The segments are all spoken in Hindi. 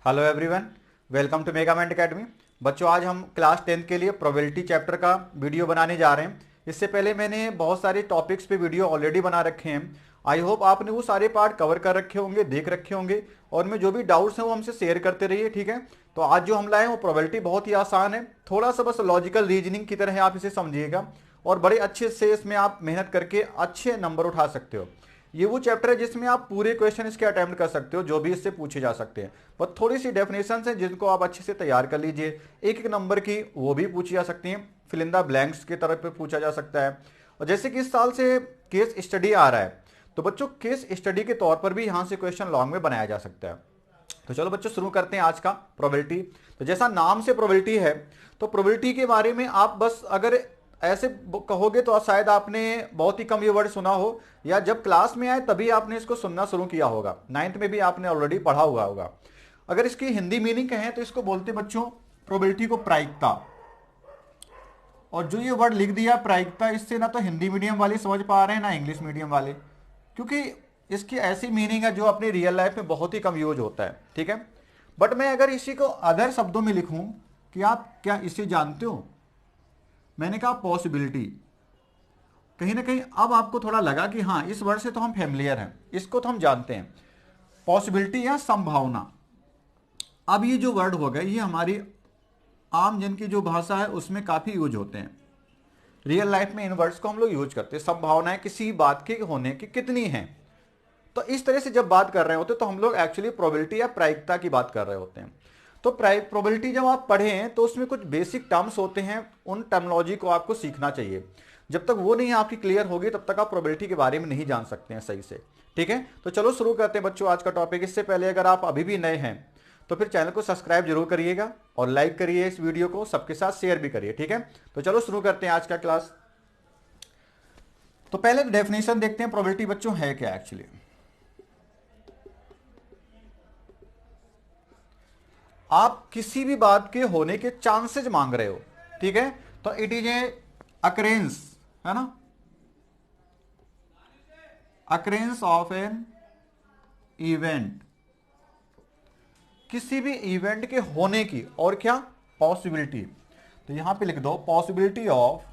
हेलो एवरीवन, वेलकम टू मेगामेंट एकेडमी। बच्चों, आज हम क्लास 10 के लिए प्रोबेबिलिटी चैप्टर का वीडियो बनाने जा रहे हैं। इससे पहले मैंने बहुत सारे टॉपिक्स पे वीडियो ऑलरेडी बना रखे हैं। आई होप आपने वो सारे पार्ट कवर कर रखे होंगे, देख रखे होंगे, और में जो भी डाउट्स हैं वो हमसे शेयर करते रहिए, ठीक है। तो आज जो हम लाए हैं वो प्रोबेबिलिटी बहुत ही आसान है, थोड़ा सा बस लॉजिकल रीजनिंग की तरह आप इसे समझिएगा और बड़े अच्छे से इसमें आप मेहनत करके अच्छे नंबर उठा सकते हो। ये वो चैप्टर है जिसमें आप पूरे क्वेश्चन इसके अटेम्प्ट कर सकते हो, जो भी इससे पूछे जा सकते हैं। बस थोड़ी सी डेफिनेशन है जिनको आप अच्छे से तैयार कर लीजिए। एक एक नंबर की वो भी पूछी जा सकती हैं, फिल इन द ब्लैंक्स की तरफ पे पूछा जा सकता है। और जैसे कि इस साल से केस स्टडी आ रहा है, तो बच्चों केस स्टडी के तौर पर भी यहाँ से क्वेश्चन लॉन्ग में बनाया जा सकता है। तो चलो बच्चों शुरू करते हैं आज का प्रोबेबिलिटी। तो जैसा नाम से प्रोबेबिलिटी है, तो प्रोबेबिलिटी के बारे में आप बस अगर ऐसे कहोगे तो शायद आपने बहुत ही कम ये वर्ड सुना हो, या जब क्लास में आए तभी आपने इसको सुनना शुरू किया होगा, नाइन्थ में भी आपने ऑलरेडी पढ़ा हुआ होगा। अगर इसकी हिंदी मीनिंग कहें तो इसको बोलते बच्चों प्रोबेबिलिटी को प्रायिकता। और जो ये वर्ड लिख दिया प्रायिकता, इससे ना तो हिंदी मीडियम वाले समझ पा रहे हैं ना इंग्लिश मीडियम वाले, क्योंकि इसकी ऐसी मीनिंग है जो अपनी रियल लाइफ में बहुत ही कम यूज होता है, ठीक है। बट मैं अगर इसी को अदर शब्दों में लिखूं कि आप क्या इसे जानते हो, मैंने कहा पॉसिबिलिटी। कहीं ना कहीं अब आपको थोड़ा लगा कि हाँ, इस वर्ड से तो हम फेमिलियर हैं, इसको तो हम जानते हैं, पॉसिबिलिटी या संभावना। अब ये जो वर्ड हो गए ये हमारी आम जन की जो भाषा है उसमें काफी यूज होते हैं। रियल लाइफ में इन वर्ड्स को हम लोग यूज करते हैं। संभावनाएं किसी बात के होने की कितनी हैं, तो इस तरह से जब बात कर रहे होते तो हम लोग एक्चुअली प्रोबेबिलिटी या प्रायिकता की बात कर रहे होते हैं। तो प्रोबेबिलिटी जब आप पढ़ें तो उसमें कुछ बेसिक टर्म्स होते हैं, उन टर्मोलॉजी को आपको सीखना चाहिए। जब तक वो नहीं आपकी क्लियर होगी तब तक आप प्रोबेबिलिटी के बारे में नहीं जान सकते हैं सही से, ठीक है। तो चलो शुरू करते हैं बच्चों आज का टॉपिक। इससे पहले अगर आप अभी भी नए हैं तो फिर चैनल को सब्सक्राइब जरूर करिएगा और लाइक करिए, इस वीडियो को सबके साथ शेयर भी करिए, ठीक है। तो चलो शुरू करते हैं आज का क्लास। तो पहले डेफिनेशन देखते हैं प्रोबेबिलिटी बच्चों है क्या एक्चुअली। आप किसी भी बात के होने के चांसेस मांग रहे हो, ठीक है। तो इट इज ए अकरेंस, है ना, अकरेंस ऑफ एन इवेंट, किसी भी इवेंट के होने की, और क्या, पॉसिबिलिटी। तो यहां पे लिख दो possibility of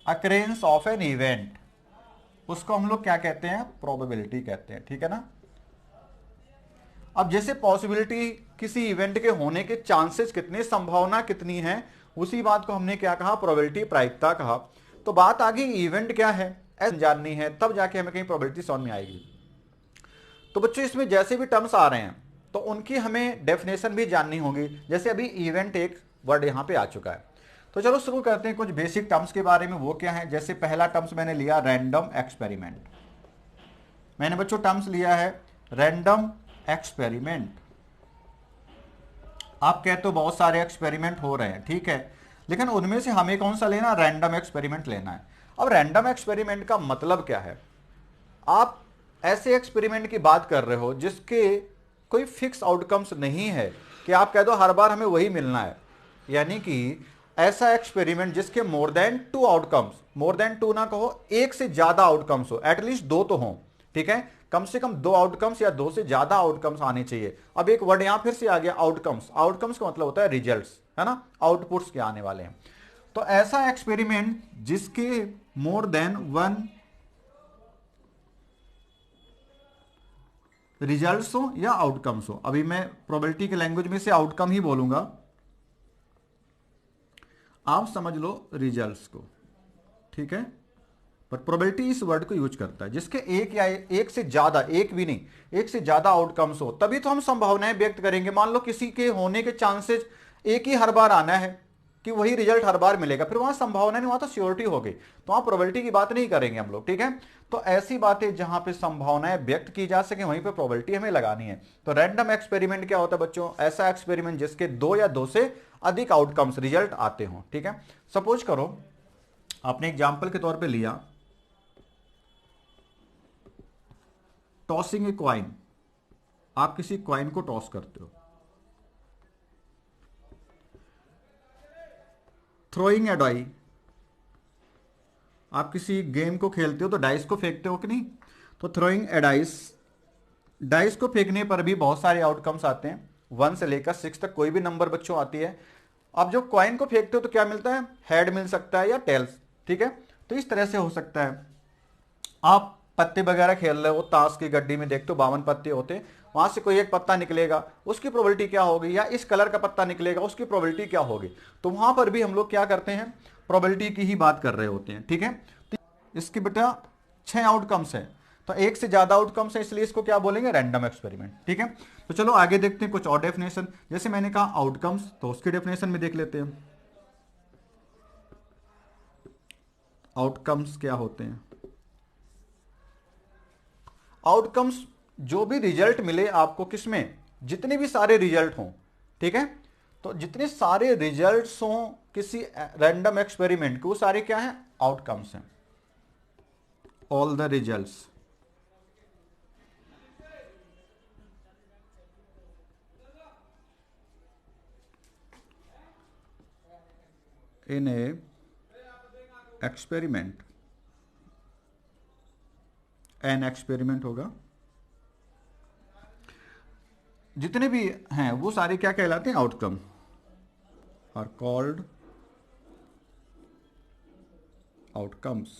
occurrence of an event, उसको हम लोग क्या कहते हैं, प्रोबेबिलिटी कहते हैं, ठीक है ना। अब जैसे पॉसिबिलिटी किसी इवेंट के होने के चांसेस कितने, संभावना कितनी है, उसी बात को हमने क्या कहा, प्रोबेबिलिटी प्रायिकता कहा। तो बात आगे इवेंट क्या है ऐसे जाननी है, तब जाके हमें कहीं प्रोबेबिलिटी समझ में आएगी। तो बच्चों इसमें जैसे भी टर्म्स आ रहे हैं तो उनकी हमें डेफिनेशन भी जाननी होगी। जैसे अभी इवेंट एक वर्ड यहां पे आ चुका है, तो चलो शुरू करते हैं कुछ बेसिक टर्म्स के बारे में। वो क्या है, जैसे पहला टर्म्स मैंने लिया रैंडम एक्सपेरिमेंट। मैंने बच्चों टर्म्स लिया है रैंडम एक्सपेरिमेंट। आप कहते हो बहुत सारे एक्सपेरिमेंट हो रहे हैं, ठीक है, लेकिन उनमें से हमें कौन सा लेना, रैंडम एक्सपेरिमेंट लेना है। अब रैंडम एक्सपेरिमेंट का मतलब क्या है, आप ऐसे एक्सपेरिमेंट की बात कर रहे हो जिसके कोई फिक्स आउटकम्स नहीं है कि आप कह दो हर बार हमें वही मिलना है। यानी कि ऐसा एक्सपेरिमेंट जिसके more than two outcomes, more than two ना कहो, एक से ज्यादा आउटकम्स हो, एटलीस्ट दो तो हो, ठीक है। कम से कम दो आउटकम्स या दो से ज्यादा आउटकम्स आने चाहिए। अब एक वर्ड यहां फिर से आ गया आउटकम्स। आउटकम्स का मतलब होता है रिजल्ट्स, है ना, आउटपुट्स के आने वाले हैं। तो ऐसा एक्सपेरिमेंट जिसके मोर देन वन रिजल्ट्स हो या आउटकम्स हो। अभी मैं प्रोबेबिलिटी के लैंग्वेज में से आउटकम ही बोलूंगा, आप समझ लो रिजल्ट्स को, ठीक है। पर प्रोबेबिलिटी इस वर्ड को यूज करता है जिसके एक या एक से ज्यादा, एक भी नहीं, एक से ज्यादा आउटकम्स हो, तभी तो हम संभावनाएं व्यक्त करेंगे। मान लो किसी के होने के चांसेस एक ही हर बार आना है कि वही रिजल्ट हर बार मिलेगा, फिर वहां संभावना नहीं, वहां तो श्योरिटी हो गई, तो वहां प्रोबेबिलिटी की बात नहीं करेंगे हम लोग, ठीक है। तो ऐसी बातें जहां पे संभावनाएं व्यक्त की जा सके वहीं पे प्रोबेबिलिटी हमें लगानी है। तो रैंडम एक्सपेरिमेंट क्या होता है बच्चों, ऐसा एक्सपेरिमेंट जिसके दो या दो से अधिक आउटकम्स, रिजल्ट आते हो, ठीक है। सपोज करो आपने एग्जाम्पल के तौर पर लिया टॉसिंग ए क्वाइन। आप किसी क्वाइन को टॉस करते हो। थ्रोइंग ए डाई, आप किसी गेम को खेलते हो तो डाइस को फेंकते हो कि नहीं। तो थ्रोइंग ए डाइस, डाइस को फेंकने पर भी बहुत सारे आउटकम्स आते हैं, 1 से लेकर 6 तक कोई भी नंबर बच्चों आती है। अब जो कॉइन को फेंकते हो तो क्या मिलता है, हेड मिल सकता है या टेल्स, ठीक है। तो इस तरह से हो सकता है। आप पत्ते वगैरह खेल रहे हो, ताश की गड्डी में देखते हो 52 पत्ते होते हैं, वहां से कोई एक पत्ता निकलेगा, उसकी प्रोबेबिलिटी क्या होगी, या इस कलर का पत्ता निकलेगा उसकी प्रोबेबिलिटी क्या होगी। तो वहां पर भी हम लोग क्या करते हैं, प्रोबेबिलिटी की ही बात कर रहे होते हैं, ठीक है। तो इसके बेटा 6 आउटकम्स है, तो एक से ज्यादा आउटकम्स है, इसलिए इसको क्या बोलेंगे, रैंडम एक्सपेरिमेंट, ठीक है। तो चलो आगे देखते हैं कुछ और डेफिनेशन। जैसे मैंने कहा आउटकम्स, तो उसकी डेफिनेशन में देख लेते हैं आउटकम्स क्या होते हैं। आउटकम्स जो भी रिजल्ट मिले आपको, किसमें, जितने भी सारे रिजल्ट हों, ठीक है। तो जितने सारे रिजल्ट्स हों किसी रैंडम एक्सपेरिमेंट के, वो सारे क्या हैं, आउटकम्स हैं। All the results in A experiment, an experiment होगा, जितने भी हैं वो सारे क्या कहलाते हैं, आउटकम, आर कॉल्ड आउटकम्स,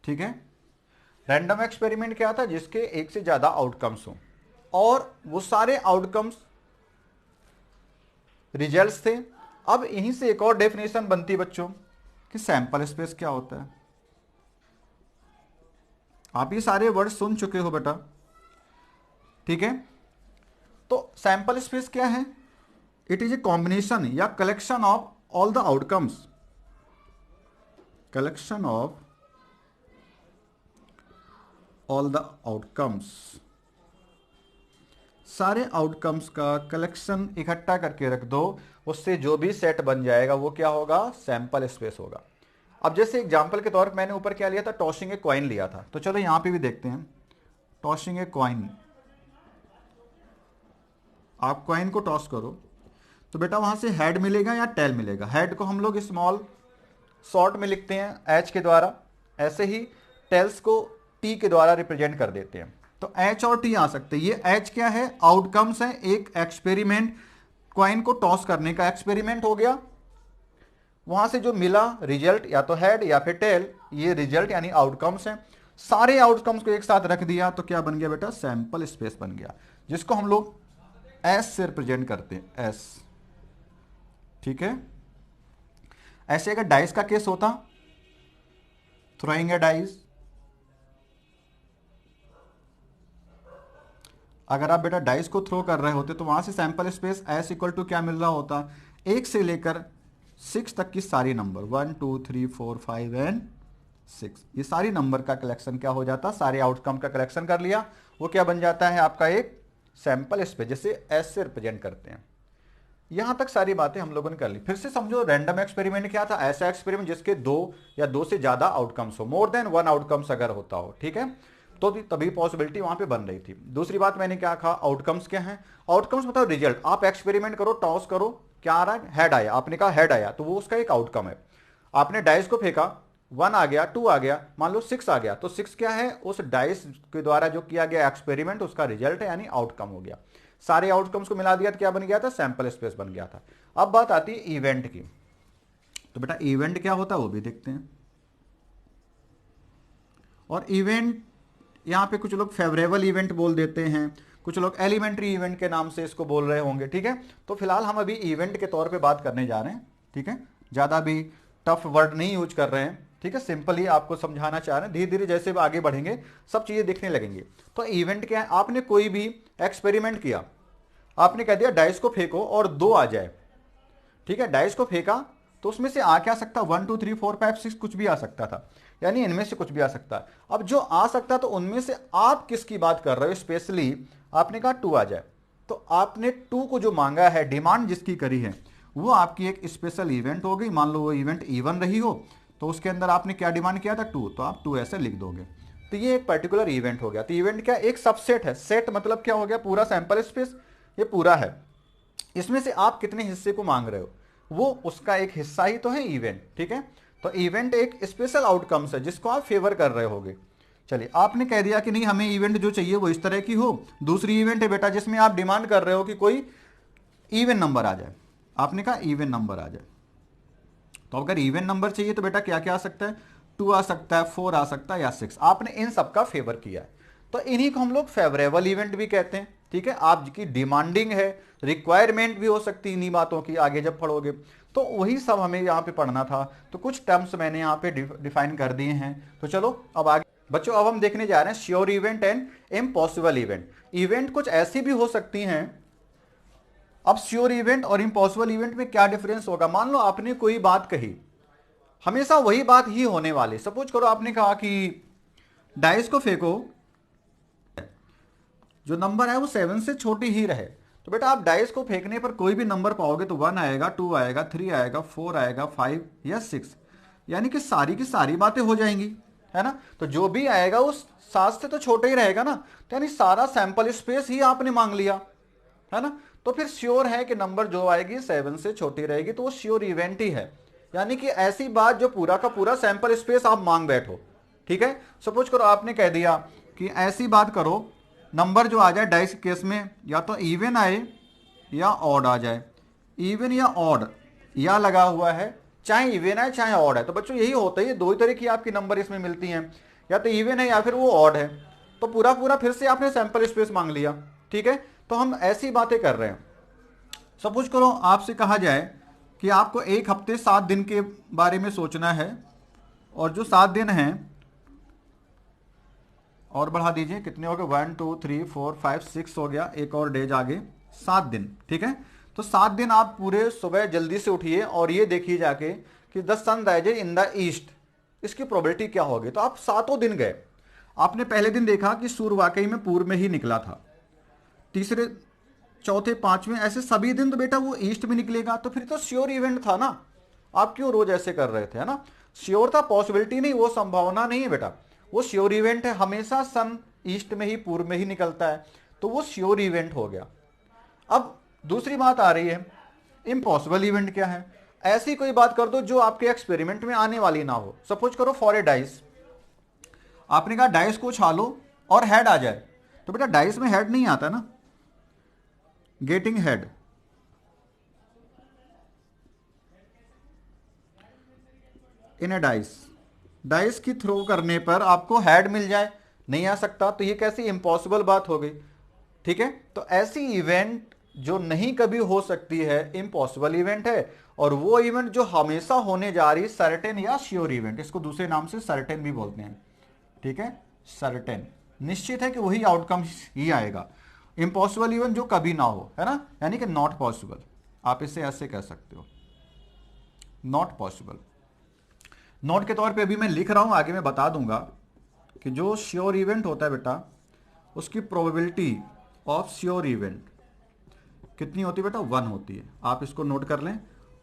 ठीक है। रैंडम एक्सपेरिमेंट क्या था, जिसके एक से ज्यादा आउटकम्स हो, और वो सारे आउटकम्स रिजल्ट्स थे। अब यहीं से एक और डेफिनेशन बनती बच्चों कि सैंपल स्पेस क्या होता है। आप ये सारे वर्ड सुन चुके हो बेटा, ठीक है। तो सैंपल स्पेस क्या है, इट इज ए कॉम्बिनेशन या collection of all the outcomes, collection of all the outcomes, सारे आउटकम्स का कलेक्शन इकट्ठा करके रख दो, उससे जो भी सेट बन जाएगा वो क्या होगा, सैंपल स्पेस होगा। अब जैसे एग्जांपल के तौर पर मैंने ऊपर क्या लिया था, टॉसिंग ए कॉइन लिया था, तो चलो यहां पे भी देखते हैं। टॉसिंग ए कॉइन, आप कॉइन को टॉस करो तो बेटा वहां से हेड मिलेगा या टेल मिलेगा। हेड को हम लोग स्मॉल शॉर्ट में लिखते हैं एच के द्वारा, ऐसे ही टेल्स को टी के द्वारा रिप्रेजेंट कर देते हैं। तो एच और टी आ सकते हैं। ये एच क्या है, आउटकम्स है, एक एक्सपेरिमेंट, कॉइन को टॉस करने का एक्सपेरिमेंट हो गया, वहां से जो मिला रिजल्ट या तो हेड या फिर टेल, ये रिजल्ट यानी आउटकम्स हैं। सारे आउटकम्स को एक साथ रख दिया तो क्या बन गया बेटा, सैंपल स्पेस बन गया, जिसको हम लोग एस से रिप्रेजेंट करते हैं, एस, ठीक है। ऐसे अगर डाइस का केस होता, थ्रोइंग ए डाइस, अगर आप बेटा डाइस को थ्रो कर रहे होते तो वहां से sample space S equal to क्या मिल रहा होता, 1 से लेकर 6 तक की सारी नंबर, 1 2 3 4 5 एंड 6, ये सारी नंबर का कलेक्शन क्या हो जाता, सारे आउटकम का कलेक्शन कर लिया, वो क्या बन जाता है आपका एक सैंपल स्पेस, जिसे एस से रिप्रेजेंट करते हैं। यहां तक सारी बातें हम लोगों ने कर ली। फिर से समझो, रैंडम एक्सपेरिमेंट क्या था, ऐसा एक्सपेरिमेंट जिसके 2 या 2 से ज्यादा आउटकम्स हो, मोर देन 1 आउटकम्स अगर होता हो, ठीक है, तो तभी पॉसिबिलिटी वहां पे बन रही थी। दूसरी बात मैंने क्या कहा, आउटकम्स क्या है, आउटकम्स मतलब रिजल्ट। आप एक्सपेरिमेंट करो, टॉस करो, क्या आ रहा है, हेड आया, आपने कहा हेड आया, तो वो उसका एक आउटकम है। आपने डाइस को फेंका, 1 आ गया, 2 आ गया, मान लो 6 आ गया, तो 6 क्या है, उस डाइस के द्वारा जो किया गया एक्सपेरिमेंट उसका रिजल्ट है, यानी आउटकम हो गया। सारे आउटकम्स को मिला दिया तो क्या बन गया था, सैंपल स्पेस बन गया था। अब बात आती है इवेंट की, तो बेटा इवेंट क्या होता है वो भी देखते हैं। और इवेंट यहां पे कुछ लोग फेवरेबल इवेंट बोल देते हैं, कुछ लोग एलिमेंट्री इवेंट के नाम से इसको बोल रहे होंगे, ठीक है। तो फिलहाल हम अभी इवेंट के तौर पे बात करने जा रहे हैं, ठीक है, ज्यादा भी टफ वर्ड नहीं यूज कर रहे हैं, ठीक है, सिंपल ही आपको समझाना चाह रहे हैं। धीरे धीरे जैसे आगे बढ़ेंगे सब चीजें दिखने लगेंगी। तो इवेंट क्या है, आपने कोई भी एक्सपेरिमेंट किया, आपने कह दिया डाइस को फेंको और 2 आ जाए, ठीक है, डाइस को फेंका तो उसमें से आ क्या सकता, 1 2 3 4 5 6 कुछ भी आ सकता था, यानी इनमें से कुछ भी आ सकता है। अब जो आ सकता तो उनमें से आप किसकी बात कर रहे हो, स्पेशली आपने कहा 2 आ जाए, तो आपने 2 को जो मांगा है, डिमांड जिसकी करी है, वो आपकी एक स्पेशल इवेंट हो गई। मान लो वो इवेंट इवन रही हो तो उसके अंदर आपने क्या डिमांड किया था, 2, तो आप 2 ऐसे लिख दोगे, तो ये एक पर्टिकुलर इवेंट हो गया। तो इवेंट क्या, एक सबसेट है, सेट मतलब क्या हो गया, पूरा सैंपल स्पेस ये पूरा है, इसमें से आप कितने हिस्से को मांग रहे हो, वो उसका एक हिस्सा ही तो है इवेंट, ठीक है। तो इवेंट एक स्पेशल आउटकम्स है जिसको आप फेवर कर रहे होगे। चलिए, आपने कह दिया कि नहीं हमें इवेंट जो चाहिए वो इस तरह की हो। दूसरी इवेंट है बेटा जिसमें आप डिमांड कर रहे हो कि कोई इवन नंबर आ जाए। आपने कहा इवन नंबर आ जाए, तो अगर इवन नंबर चाहिए तो बेटा क्या क्या आ सकता है, 2 आ सकता है, 4 आ सकता है या 6। आपने इन सब का फेवर किया है, तो इन्हीं को हम लोग फेवरेबल इवेंट भी कहते हैं। ठीक है, आपकी डिमांडिंग है, रिक्वायरमेंट भी हो सकती है इन्हीं बातों की, आगे जब पढ़ोगे तो वही सब हमें यहाँ पे पढ़ना था। तो कुछ टर्म्स मैंने यहाँ पे डिफाइन कर दिए हैं। तो चलो अब आगे बच्चों, अब हम देखने जा रहे हैं sure event and impossible event. Event कुछ ऐसी भी हो सकती हैं। अब श्योर इवेंट और इम्पॉसिबल इवेंट में क्या डिफरेंस होगा। मान लो आपने कोई बात कही, हमेशा वही बात ही होने वाली। सपोज करो आपने कहा कि डाइस को फेंको, जो नंबर है वो 7 से छोटी ही रहे। तो बेटा आप डाइस को फेंकने पर कोई भी नंबर पाओगे तो 1 आएगा, 2 आएगा, 3 आएगा, 4 आएगा, 5 या 6, यानी कि सारी की सारी बातें हो जाएंगी, है ना। तो जो भी आएगा उस 7 से तो छोटा ही रहेगा ना, तो यानी सारा सैंपल स्पेस ही आपने मांग लिया, है ना। तो फिर श्योर है कि नंबर जो आएगी 7 से छोटी रहेगी, तो वो श्योर इवेंट ही है। यानी कि ऐसी बात जो पूरा का पूरा सैंपल स्पेस आप मांग बैठो। ठीक है, सपोज करो आपने कह दिया कि ऐसी बात करो, नंबर जो आ जाए डाइस केस में या तो इवन आए या ऑड आ जाए। इवन या ऑड या लगा हुआ है, चाहे इवन है चाहे ऑड है। तो बच्चों यही होता है, ये दो ही तरह की आपकी नंबर इसमें मिलती हैं, या तो इवन है या फिर वो ऑड है। तो पूरा पूरा फिर से आपने सैंपल स्पेस मांग लिया। ठीक है, तो हम ऐसी बातें कर रहे हैं। सपोज करो आपसे कहा जाए कि आपको एक हफ्ते 7 दिन के बारे में सोचना है, और जो 7 दिन हैं और बढ़ा दीजिए, कितने हो गए, 1 2 3 4 5 6 हो गया, एक और डेज आगे 7 दिन। ठीक है, तो 7 दिन आप पूरे सुबह जल्दी से उठिए और ये देखिए जाके कि the sun rises in the east, इसकी प्रोबेबिलिटी क्या होगी। तो आप 7 दिन गए, आपने पहले दिन देखा कि सूर्य वाकई में पूर्व में ही निकला था, तीसरे चौथे पांचवें ऐसे सभी दिन तो बेटा वो ईस्ट में निकलेगा। तो फिर तो श्योर इवेंट था ना, आप क्यों रोज ऐसे कर रहे थे, है ना। श्योर था, पॉसिबिलिटी नहीं, वो संभावना नहीं है बेटा, वो श्योर इवेंट है। हमेशा सन ईस्ट में ही पूर्व में ही निकलता है, तो वो श्योर इवेंट हो गया। अब दूसरी बात आ रही है, इम्पॉसिबल इवेंट क्या है। ऐसी कोई बात कर दो जो आपके एक्सपेरिमेंट में आने वाली ना हो। सपोज करो फॉर ए डाइस, आपने कहा डाइस को उछालो और हेड आ जाए। तो बेटा डाइस में हेड नहीं आता ना, गेटिंग हेड, इन ए डाइस, डाइस की थ्रो करने पर आपको हेड मिल जाए, नहीं आ सकता। तो ये कैसी इम्पॉसिबल बात हो गई। ठीक है, तो ऐसी इवेंट जो नहीं कभी हो सकती है इम्पॉसिबल इवेंट है, और वो इवेंट जो हमेशा होने जा रही सर्टेन या श्योर इवेंट, इसको दूसरे नाम से सर्टेन भी बोलते हैं। ठीक है, सर्टेन, निश्चित है कि वही आउटकम ही आएगा। इम्पॉसिबल इवेंट जो कभी ना हो, है ना, यानी कि नॉट पॉसिबल, आप इसे ऐसे कह सकते हो, नॉट पॉसिबल। नोट के तौर पे अभी मैं लिख रहा हूं, आगे मैं बता दूंगा कि जो श्योर इवेंट होता है बेटा, उसकी प्रोबेबिलिटी ऑफ श्योर इवेंट कितनी होती है बेटा, 1 होती है। आप इसको नोट कर लें,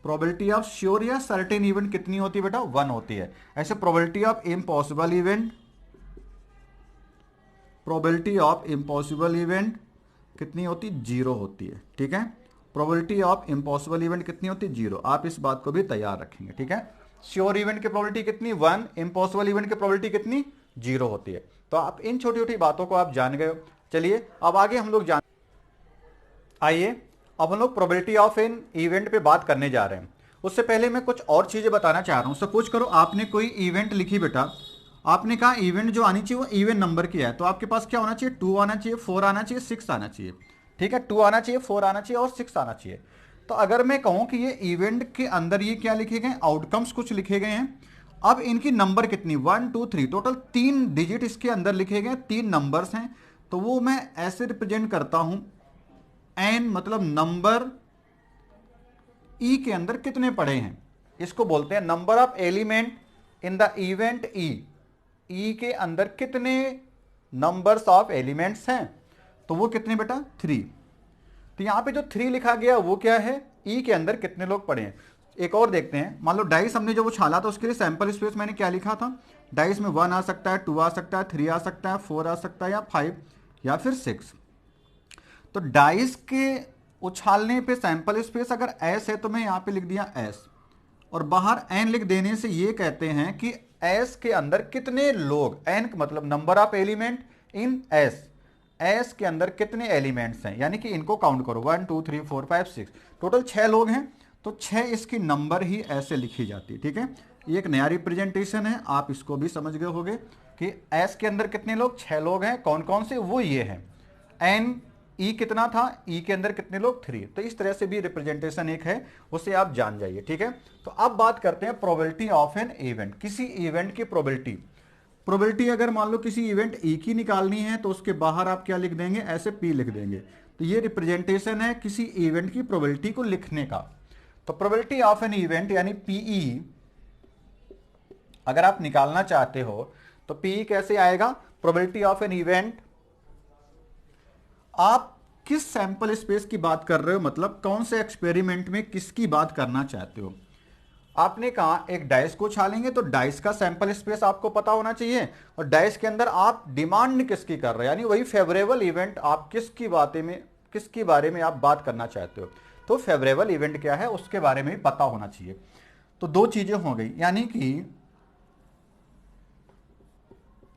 प्रोबेबिलिटी ऑफ श्योर या सर्टेन इवेंट कितनी होती है बेटा, 1 होती है। ऐसे probability of impossible event, probability of impossible event कितनी होती, 0 होती है। ठीक है, प्रोबेबिलिटी ऑफ इम्पॉसिबल इवेंट कितनी होती, 0। आप इस बात को भी तैयार रखेंगे। ठीक है, श्योर इवेंट की प्रोबेबिलिटी कितनी, 1, इम्पॉसिबल इवेंट की प्रोबेबिलिटी कितनी, 0 होती है। तो आप इन छोटी छोटी बातों को आप जान गए हो। चलिए अब आगे हम लोग आइए अब हम लोग प्रोबेबिलिटी ऑफ एन इवेंट पे बात करने जा रहे हैं। उससे पहले मैं कुछ और चीजें बताना चाह रहा हूं। सपोज करो आपने कोई इवेंट लिखी बेटा, आपने कहा इवेंट जो आनी चाहिए वो इवन नंबर की है। तो आपके पास क्या होना चाहिए, 2 आना चाहिए, 4 आना चाहिए, 6 आना चाहिए। ठीक है, 2 आना चाहिए, 4 आना चाहिए और 6 आना चाहिए। तो अगर मैं कहूं कि ये इवेंट के अंदर ये क्या लिखे गए, आउटकम्स कुछ लिखे गए हैं। अब इनकी नंबर कितनी, 1 2 3, टोटल 3 डिजिट इसके अंदर लिखे गए, 3 नंबर्स हैं। तो वो मैं ऐसे रिप्रेजेंट करता हूं, एन मतलब नंबर ई के अंदर कितने पड़े हैं, इसको बोलते हैं number of element in the event E. E के अंदर कितने नंबर्स ऑफ एलिमेंट्स हैं, तो वो कितने बेटा, 3। तो यहां पे जो 3 लिखा गया वो क्या है, ई के अंदर कितने लोग पड़े हैं। एक और देखते हैं, मान लो डाइस हमने जो उछाला था उसके लिए सैंपल स्पेस मैंने क्या लिखा था, डाइस में 1 आ सकता है, 2 आ सकता है, 3 आ सकता है, 4 आ सकता है, या 5 या फिर 6। तो डाइस के उछालने पे सैंपल स्पेस अगर एस है तो मैं यहां पे लिख दिया एस, और बाहर n लिख देने से ये कहते हैं कि S के अंदर कितने लोग, n का मतलब number of element in S के अंदर कितने एलिमेंट्स हैं, यानी कि इनको काउंट करो 1 2 3 4 5 6, टोटल 6 लोग हैं, तो 6 इसकी नंबर ही ऐसे लिखी जाती है। ठीक है, ये एक नया रिप्रेजेंटेशन है, आप इसको भी समझ गए होंगे कि S के अंदर कितने लोग, 6 लोग हैं। कौन कौन से, वो ये हैं। n E कितना था, E के अंदर कितने लोग, 3। तो इस तरह से भी रिप्रेजेंटेशन एक है, उसे आप जान जाइए। ठीक है, तो अब बात करते हैं प्रोबेबिलिटी ऑफ एन इवेंट, किसी इवेंट की प्रोबेबिलिटी अगर मान लो किसी इवेंट E की निकालनी है तो उसके बाहर आप क्या लिख देंगे, ऐसे P लिख देंगे। तो ये रिप्रेजेंटेशन है किसी इवेंट की प्रोबेबिलिटी को लिखने का। तो प्रोबेबिलिटी ऑफ एन इवेंट यानी PE अगर आप निकालना चाहते हो तो PE कैसे आएगा, प्रोबेबिलिटी ऑफ एन इवेंट, आप किस सैंपल स्पेस की बात कर रहे हो, मतलब कौन से एक्सपेरिमेंट में किसकी बात करना चाहते हो। आपने कहा एक डाइस को उछालेंगे तो डाइस का सैंपल स्पेस आपको पता होना चाहिए, और डाइस के अंदर आप डिमांड किसकी कर रहे हो, यानी वही फेवरेबल इवेंट, आप किसकी बारे में आप बात करना चाहते हो। तो फेवरेबल इवेंट क्या है उसके बारे में भी पता होना चाहिए। तो दो चीजें हो गई, यानी कि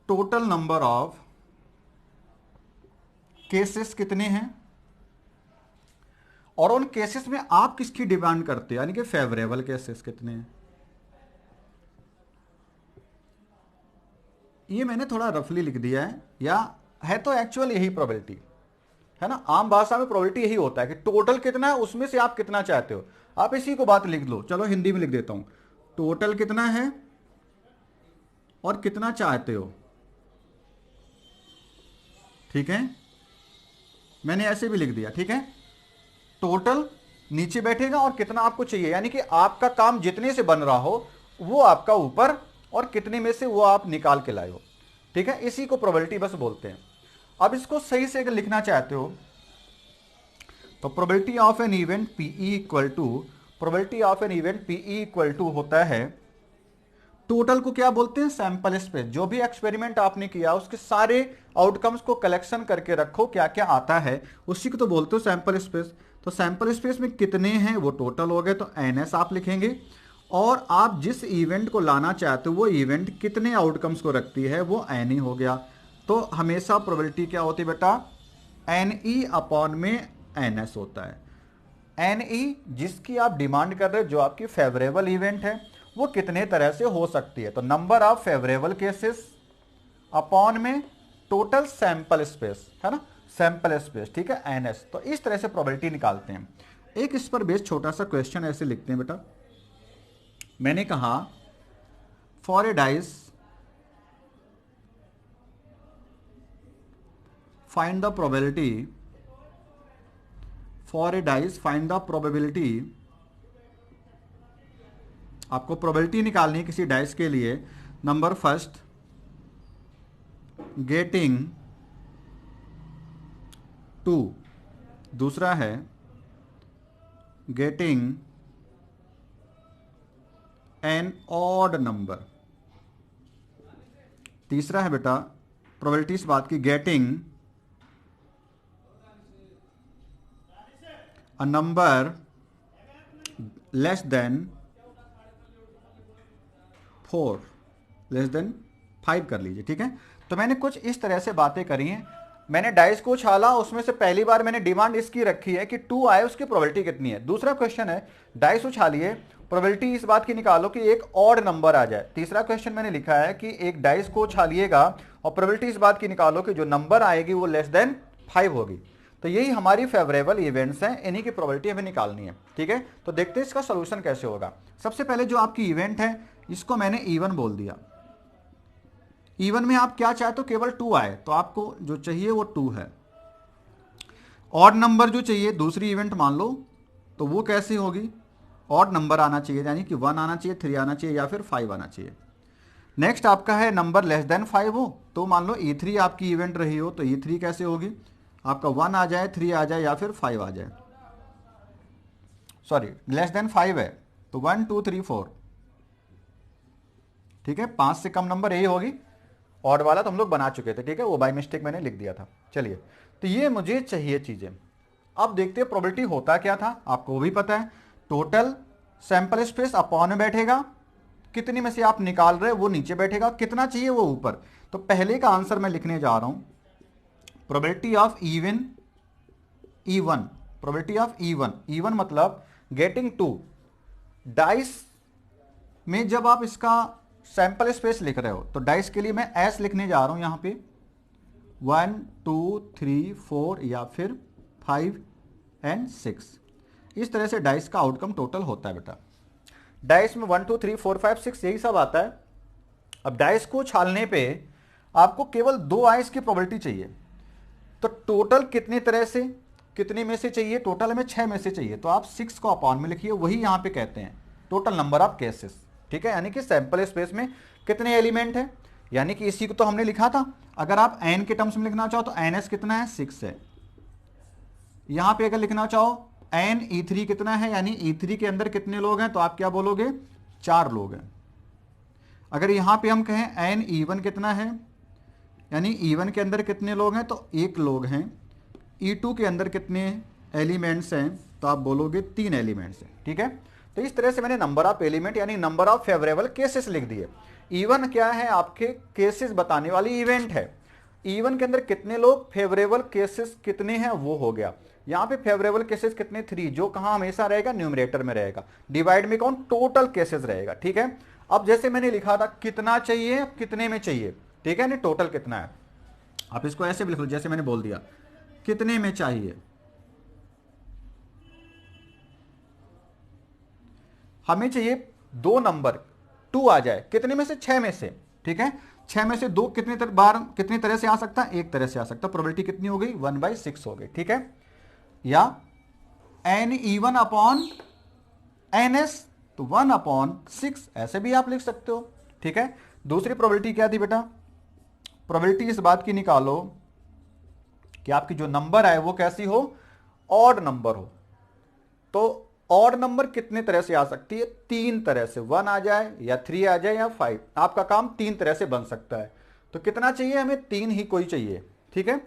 टोटल नंबर ऑफ केसेस कितने हैं, और उन केसेस में आप किसकी डिमांड करते हैं, यानी कि फेवरेबल केसेस कितने हैं। ये मैंने थोड़ा रफली लिख दिया है, या है तो एक्चुअल यही प्रोबेबिलिटी है ना, आम भाषा में प्रोबेबिलिटी यही होता है कि टोटल कितना है उसमें से आप कितना चाहते हो। आप इसी को बात लिख लो, चलो हिंदी में लिख देता हूं, टोटल कितना है और कितना चाहते हो। ठीक है, मैंने ऐसे भी लिख दिया। ठीक है, टोटल नीचे बैठेगा और कितना आपको चाहिए, यानी कि आपका काम जितने से बन रहा हो वो आपका ऊपर, और कितने में से वो आप निकाल के लाए हो। ठीक है, इसी को प्रोबेबिलिटी बस बोलते हैं। अब इसको सही से अगर लिखना चाहते हो तो probability of an event PE equal to, probability of an event PE equal to होता है, टोटल को क्या बोलते हैं, सैंपल स्पेस। जो भी एक्सपेरिमेंट आपने किया उसके सारे आउटकम्स को कलेक्शन करके रखो, क्या क्या आता है उसी को तो बोलते हो सैंपल स्पेस। तो सैंपल स्पेस में कितने हैं वो टोटल हो गए, तो NS आप लिखेंगे, और आप जिस इवेंट को लाना चाहते हो वो इवेंट कितने आउटकम्स को रखती है वो NE हो गया। तो हमेशा प्रोबेबिलिटी क्या होती है बेटा, NE अपॉन में NS होता है। NE जिसकी आप डिमांड कर रहे हो, जो आपकी फेवरेबल इवेंट है, वो कितने तरह से हो सकती है, तो number of favourable cases upon में टोटल सैंपल स्पेस, है ना, सैंपल स्पेस। ठीक है, NS। तो इस तरह से प्रोबेबिलिटी निकालते हैं। एक इस पर बेस्ड छोटा सा क्वेश्चन ऐसे लिखते हैं बेटा, मैंने कहा for a dice find the probability, for a dice find the probability, आपको प्रोबेबिलिटी निकालनी है किसी डाइस के लिए। नंबर फर्स्ट, गेटिंग 2, दूसरा है गेटिंग एन ऑड नंबर, तीसरा है बेटा प्रोबेबिलिटी इस बात की, getting a number less than 4, less than 5 कर लीजिए। ठीक है, तो मैंने कुछ इस तरह से बातें करी हैं। मैंने डाइस को उछाला, उसमें से पहली बार मैंने डिमांड इसकी रखी है कि 2 आए, उसकी प्रोबेबिलिटी कितनी है। दूसरा क्वेश्चन है डाइस उछालिए, प्रोबेबिलिटी इस बात की निकालो कि एक ऑड नंबर आ जाए। तीसरा क्वेश्चन मैंने लिखा है कि एक डाइस को उछालिएगा और प्रोबेबिलिटी इस बात की निकालो कि जो नंबर आएगी वो लेस देन 5 होगी। तो यही हमारी फेवरेबल इवेंट्स हैं, इन्हीं की प्रोबेबिलिटी हमें निकालनी है। ठीक है, तो देखते हैं इसका सोल्यूशन कैसे होगा। सबसे पहले जो आपकी इवेंट है इसको मैंने E1 बोल दिया। E1 में आप क्या चाहते हो, केवल 2 आए, तो आपको जो चाहिए वो 2 है। ऑड नंबर जो चाहिए दूसरी इवेंट मान लो, तो वो कैसे होगी, ऑड नंबर आना चाहिए, यानी कि 1 आना चाहिए, 3 आना चाहिए, या फिर 5 आना चाहिए। नेक्स्ट आपका है नंबर लेस देन 5 हो, तो मान लो E3 आपकी इवेंट रही हो, तो E3 कैसे होगी, आपका 1 आ जाए, 3 आ जाए, या फिर 5 आ जाए। सॉरी, लेस देन 5 है तो 1 2 3 4। ठीक है, 5 से कम नंबर यही होगी। ऑड वाला तो हम लोग बना चुके थे, ठीक है, वो बाय मिस्टेक मैंने लिख दिया था। चलिए, तो ये मुझे चाहिए चीजें। अब देखते हैं प्रोबेबिलिटी होता क्या था, आपको वो भी पता है, टोटल सैंपल स्पेस अपॉन में बैठेगा, कितने में से आप निकाल रहे हैं वो नीचे बैठेगा, कितना चाहिए वो ऊपर। तो पहले का आंसर मैं लिखने जा रहा हूं, probability of even even, probability of even, even मतलब गेटिंग टू। डाइस में जब आप इसका सैंपल स्पेस लिख रहे हो तो डाइस के लिए मैं एस लिखने जा रहा हूं यहां पे 1 2 3 4 या फिर 5 एंड 6। इस तरह से डाइस का आउटकम टोटल होता है बेटा। डाइस में 1 2 3 4 5 6 यही सब आता है। अब डाइस को छालने पे आपको केवल 2 आइस की प्रोबेबिलिटी चाहिए, तो टोटल कितनी तरह से, कितने में से चाहिए, टोटल हमें 6 में से चाहिए, तो आप 6 को अपॉन में लिखिए, वही यहां पे कहते हैं टोटल नंबर ऑफ केसेस। ठीक है, यानी कि सैंपल स्पेस में कितने एलिमेंट है, यानी कि इसी को तो हमने लिखा था। अगर आप एन के टर्म्स में लिखना चाहो तो एन एस कितना है, 6 है। यहां पे अगर लिखना चाहो एन ई3 कितना है, यानी ई3 के अंदर कितने लोग हैं, तो आप क्या बोलोगे, 4 लोग हैं। अगर यहां पे हम कहें एन ई1 कितना है, यानी ई1 के अंदर कितने लोग हैं, तो 1 लोग हैं। ई2 के अंदर कितने एलिमेंट्स हैं, तो आप बोलोगे 3 एलिमेंट्स हैं। ठीक है, तो इस तरह से मैंने नंबर ऑफ एलिमेंट यानी नंबर ऑफ फेवरेबल केसेस लिख दिए। इवन क्या है, आपके केसेस बताने वाली इवेंट है। इवन के अंदर कितने लोग, फेवरेबल केसेस कितने हैं वो हो गया। यहां पे फेवरेबल केसेस कितने, 3, जो कहां हमेशा रहेगा, न्यूमरेटर में रहेगा। डिवाइड में कौन, टोटल केसेस रहेगा। ठीक है, अब जैसे मैंने लिखा था कितना चाहिए, कितने में चाहिए, ठीक है, नहीं टोटल कितना है, आप इसको ऐसे भी लिख लो जैसे मैंने बोल दिया, कितने में चाहिए, हमें चाहिए 2 नंबर 2 आ जाए, कितने में से, 6 में से। ठीक है, 6 में से 2 कितने बार कितनी तरह से आ सकता है, एक तरह से आ सकता है। प्रोबेबिलिटी कितनी हो गई, 1/6 हो गई। ठीक है, या n E one upon n, S 1/6 ऐसे भी आप लिख सकते हो। ठीक है, दूसरी प्रोबेबिलिटी क्या थी बेटा, प्रोबेबिलिटी इस बात की निकालो कि आपकी जो नंबर है वो कैसी हो, ऑड नंबर हो। तो ऑड नंबर कितने तरह से आ सकती है, 3 तरह से, 1 आ जाए या 3 आ जाए या 5, आपका काम 3 तरह से बन सकता है। तो कितना चाहिए हमें, 3 ही कोई चाहिए। ठीक है,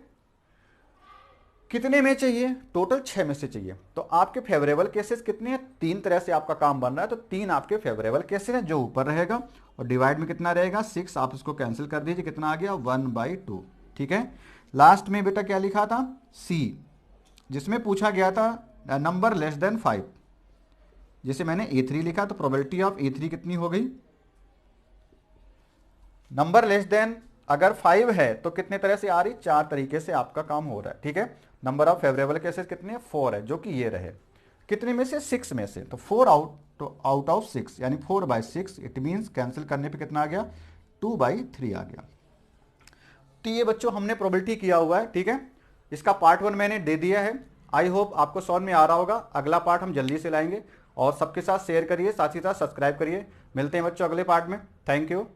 कितने में चाहिए, टोटल 6 में से चाहिए। तो आपके फेवरेबल केसेस कितने हैं, 3 तरह से आपका काम बन रहा है, तो 3 आपके फेवरेबल केसेस हैं जो ऊपर रहेगा, और डिवाइड में कितना रहेगा, 6, आप इसको कैंसिल कर दीजिए, कितना आ गया, 1/2। ठीक है, लास्ट में बेटा क्या लिखा था, सी, जिसमें पूछा गया था नंबर लेस देन 5, जिसे मैंने A3 लिखा, तो प्रोबेबिलिटी ऑफ A3 कितनी हो गई, नंबर लेस देन अगर 5 है तो कितने तरह से आ रही, 4 तरीके से आपका काम हो रहा है। ठीक है, नंबर ऑफ फेवरेबल केसेस कितने हैं, 4 है, जो कि ये रहे, कितने में से, 6 में से, तो 4 आउट ऑफ 6, यानी 4/6। इट मीन्स कैंसिल करने पे कितना आ गया, 2/3 आ गया। तो ये बच्चों हमने प्रोबेबिलिटी किया हुआ है। ठीक है, इसका पार्ट 1 मैंने दे दिया है। आई होप आपको समझ में आ रहा होगा। अगला पार्ट हम जल्दी से लाएंगे, और सबके साथ शेयर करिए, साथ ही साथ सब्सक्राइब करिए। मिलते हैं बच्चों अगले पार्ट में। Thank you.